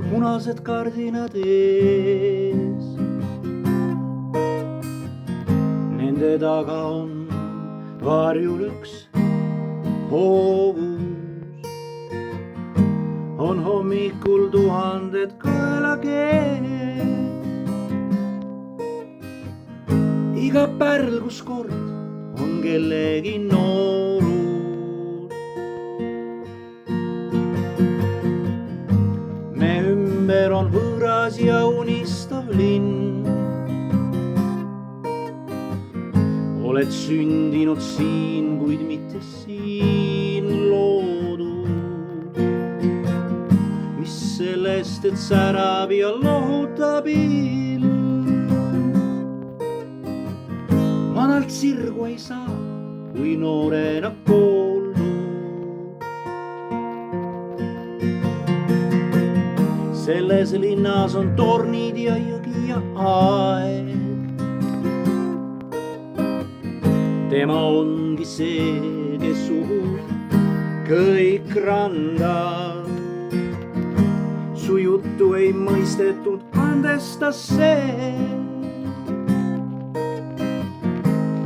punased kardinad ees. Nende taga on varjul üks hoovus, on hommikul tuhanded kaelakeed. Iga pärl, kus kord on kellegi noorus. Me ümber on võõras ja unistav linn. Oled sündinud siin, kuid mitte siin loodud. Mis sellest, et särab ja lohutab ilm. Vanalt sirgu ei saa, kui noorena koolnud. Selles linnas on tornid ja jõgi ja aed. Tema ongi see, kes suhub kõik randad. Su juttu ei mõistetud, andestas see.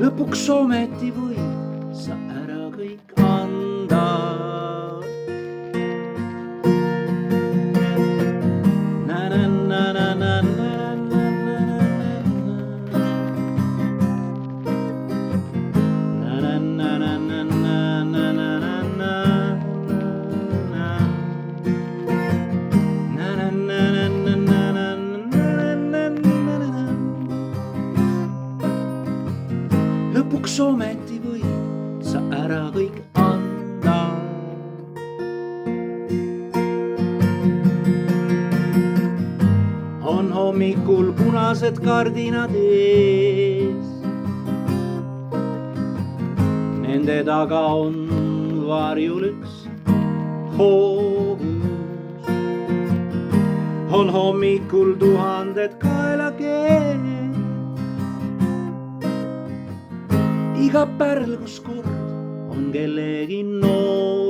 Lõpuks ometi võid sa ära kõik anda. Lõpuks ometi võid sa ära kõik anda. On hommikul punased kardinad ees. Nende taga on varjul üks hoovus, on hommikul tuhanded kaelakeed. Iga pärl, kus kord on kellegi noor.